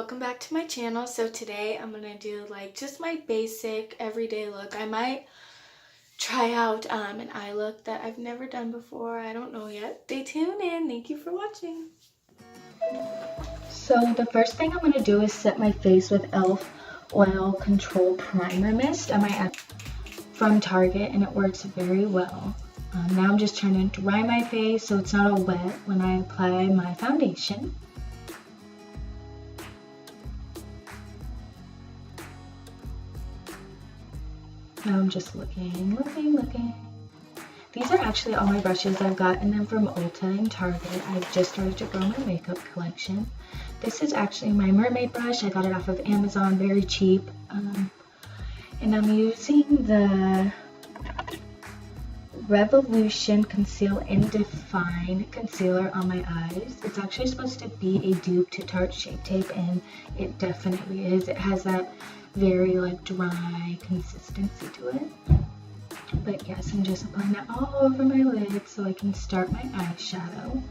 welcome back to my channel. So today I'm gonna do like just my basic everyday look. I might try out an eye look that I've never done before. I don't know yet. Stay tuned and thank you for watching. So the first thing I'm gonna do is set my face with e.l.f. Oil Control Primer Mist from Target, and it works very well. Now I'm just trying to dry my face so it's not all wet when I apply my foundation. Now I'm just looking. These are actually all my brushes. I've gotten them from Ulta and Target. I've just started to grow my makeup collection. This is actually my mermaid brush. I got it off of Amazon, very cheap. And I'm using the Revolution Conceal and Define Concealer on my eyes. It's actually supposed to be a dupe to Tarte Shape Tape, and it definitely is. It has that very like dry consistency to it. But yes, I'm just applying that all over my lid so I can start my eyeshadow.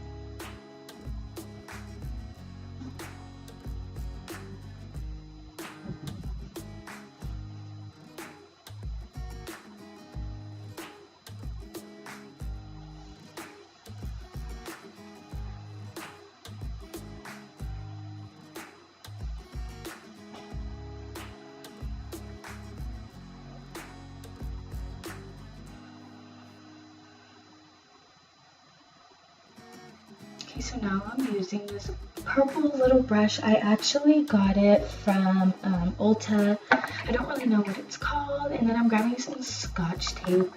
Okay, so now I'm using this purple little brush. I actually got it from Ulta. I don't really know what it's called. And then I'm grabbing some scotch tape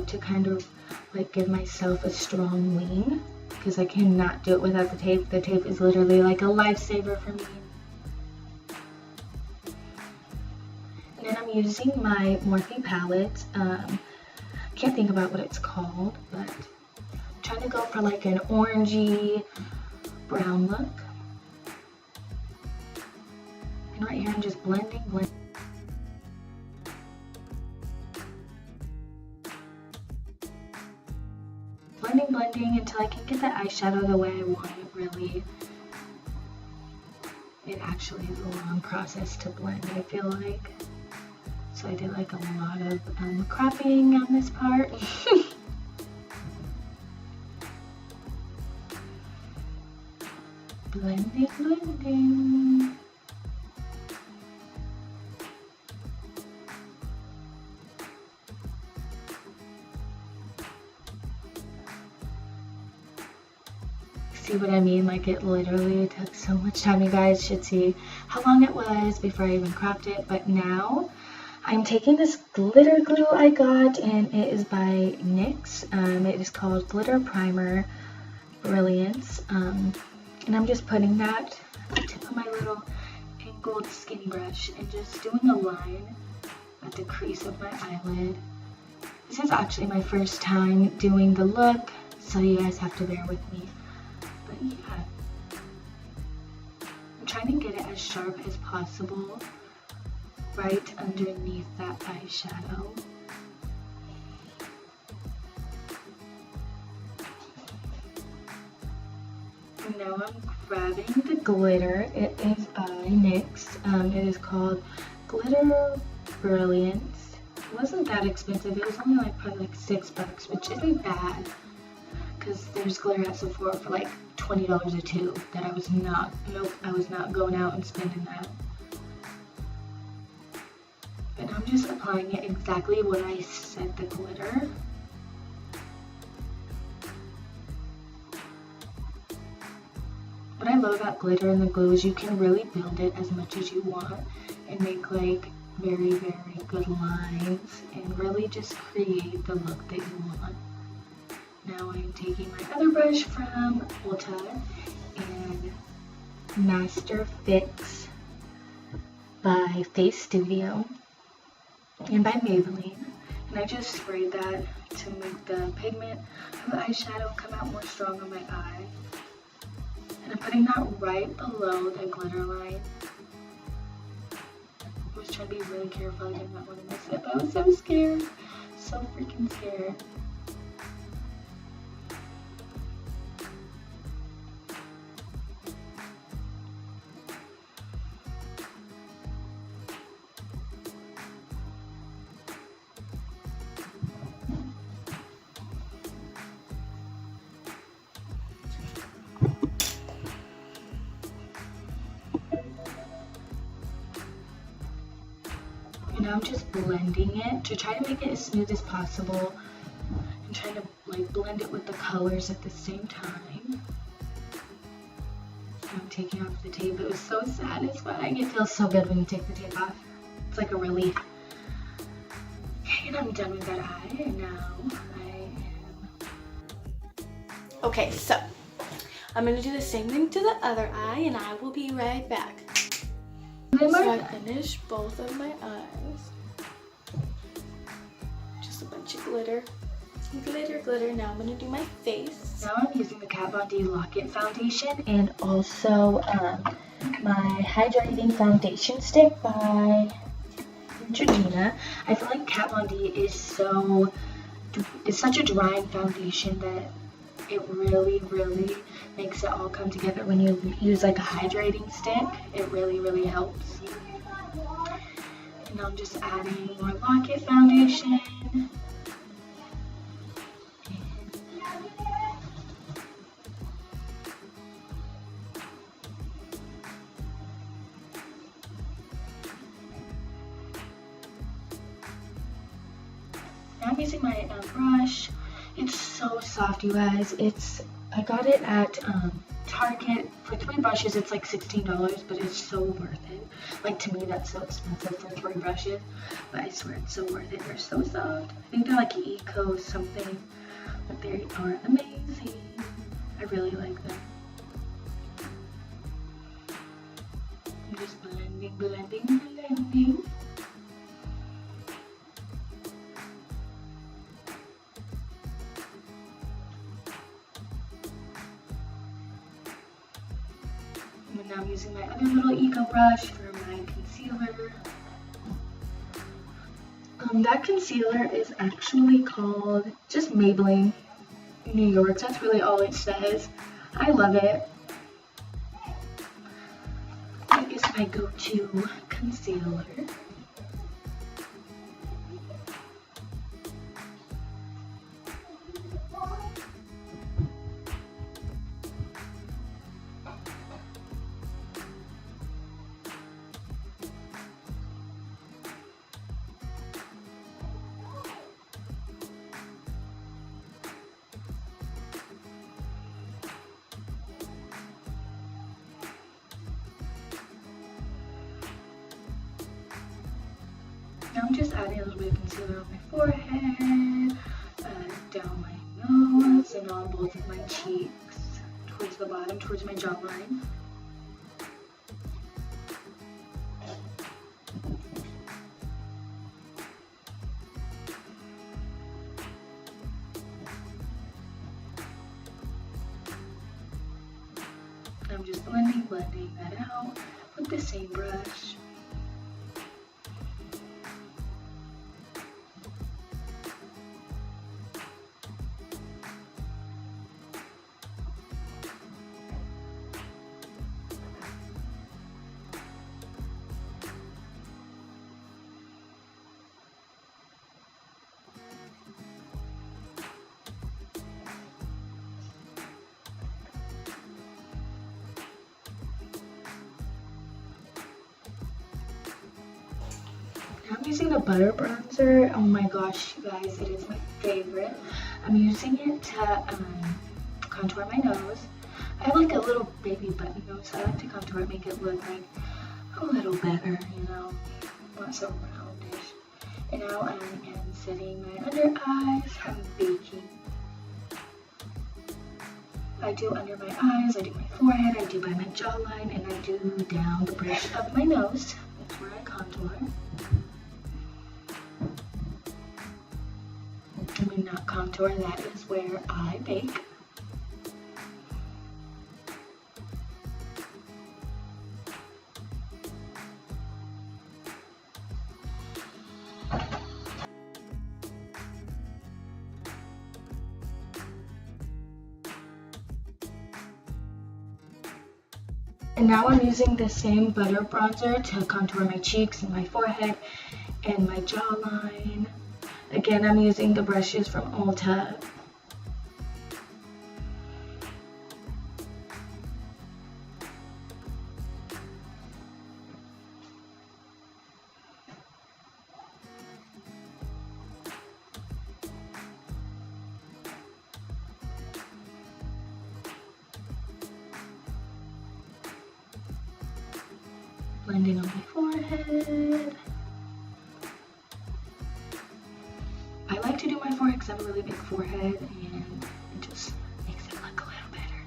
to kind of like give myself a strong wing, because I cannot do it without the tape. The tape is literally like a lifesaver for me. And then I'm using my Morphe palette. Can't think about what it's called, but trying to go for like an orangey brown look. And right here I'm just blending until I can get the eyeshadow the way I want it. Really, it actually is a long process to blend, I feel like. So I did like a lot of cropping on this part. Blending. See what I mean? Like, it literally took so much time. You guys should see how long it was before I even cropped it. But now I'm taking this glitter glue I got, and it is by NYX. It is called Glitter Primer Brilliance. And I'm just putting that at the tip of my little angled skinny brush and just doing a line at the crease of my eyelid. This is actually my first time doing the look, so you guys have to bear with me. But yeah, I'm trying to get it as sharp as possible right underneath that eyeshadow. And now I'm grabbing the glitter. It is by NYX. It is called Glitter Brilliance. It wasn't that expensive. It was only like probably like $6, which isn't bad, because there's glitter at Sephora for like $20 a tube that I was not going out and spending that. But I'm just applying it exactly when I set the glitter. What I love about glitter and the glue is you can really build it as much as you want and make like very, very good lines and really just create the look that you want. Now I'm taking my other brush from Ulta and Master Fix by Face Studio and by Maybelline. And I just sprayed that to make the pigment of the eyeshadow come out more strong on my eye. And I'm putting that right below the glitter line. I was trying to be really careful. I did not want to mess it up. I was so scared. So freaking scared. now I'm just blending it to try to make it as smooth as possible and trying to like blend it with the colors at the same time. I'm taking off the tape. It was so satisfying. It feels so good when you take the tape off. It's like a relief. Okay, and I'm done with that eye, and now I am... Okay, so I'm going to do the same thing to the other eye, and I will be right back. So I finished both of my eyes. Just a bunch of glitter. Glitter, glitter. Now I'm going to do my face. Now I'm using the Kat Von D Lock It Foundation and also my hydrating foundation stick by Neutrogena. I feel like Kat Von D is such a drying foundation that it really makes it all come together. When you use like a hydrating stick, it really helps. And now I'm just adding more Lock It foundation. Now I'm using my brush. It's so soft, you guys. I got it at Target for 3 brushes. It's like $16, but it's so worth it. Like, to me, that's so expensive for 3 brushes, but I swear it's so worth it. They're so soft. I think they're like Eco something, but they are amazing. I really like them. I'm just blending. And now I'm using my other little Eco brush for my concealer. That concealer is actually called just Maybelline New York. That's really all it says. I love it. It is my go-to concealer. Now I'm just adding a little bit of concealer on my forehead, down my nose, and on both of my cheeks, towards the bottom, towards my jawline. I'm just blending that out with the same brush. Now I'm using the Butter Bronzer. Oh my gosh, you guys, it is my favorite. I'm using it to contour my nose. I have like a little baby button nose, so I like to contour it, make it look like a little better, you know, not so roundish. And now I am setting my under eyes. I'm baking. I do under my eyes, I do my forehead, I do by my jawline, and I do down the bridge of my nose. That's where I contour. I mean, not contour, that is where I bake. And now I'm using the same Butter Bronzer to contour my cheeks and my forehead and my jawline. Again, I'm using the brushes from Ulta. blending on my forehead. I like to do my forehead because I have a really big forehead and it just makes it look a little better.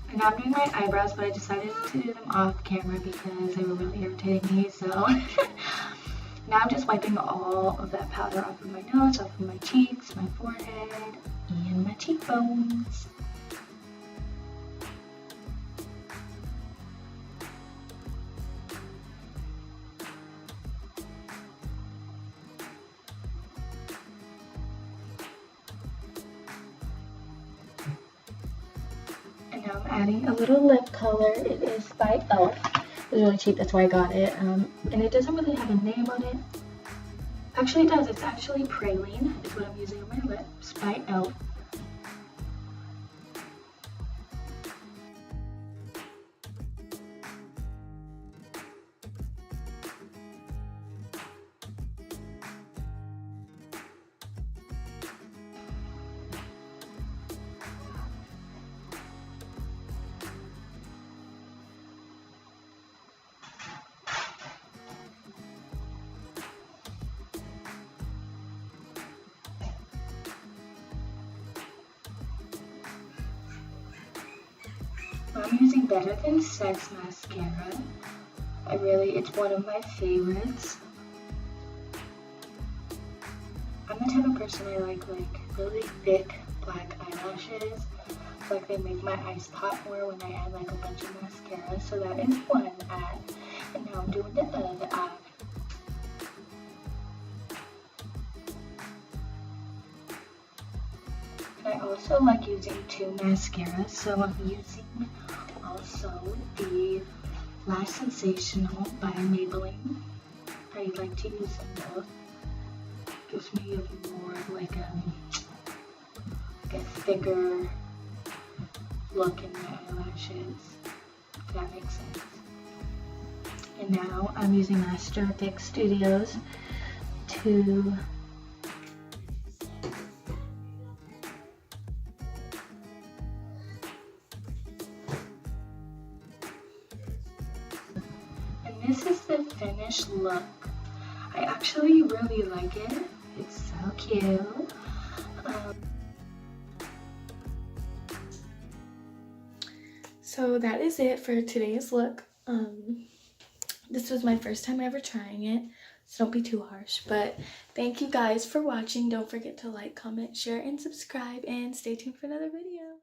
And now I'm doing my eyebrows, but I decided to do them off camera because they were really irritating me, so now I'm just wiping all of that powder off of my nose, off of my cheeks, my forehead, and my cheekbones. And now I'm adding a little lip color. It is by e.l.f. It was really cheap, that's why I got it. And it doesn't really have a name on it. Actually it does, it's actually Praline is what I'm using on my lips by e.l.f. I'm using Better Than Sex mascara. It's one of my favorites. I'm the type of person I like really thick black eyelashes. Like they make my eyes pop more when I add like a bunch of mascara. So that is one eye. And now I'm doing the other eye. I also like using two mascaras, so I'm using also the Lash Sensational by Maybelline. I like to use them both. Gives me a more like a thicker look in my eyelashes, if that makes sense. And now I'm using Master Fix Studios to this is the finished look. I actually really like it. It's so cute. So that is it for today's look. This was my first time ever trying it, so don't be too harsh. But thank you guys for watching. Don't forget to like, comment, share, and subscribe, and stay tuned for another video.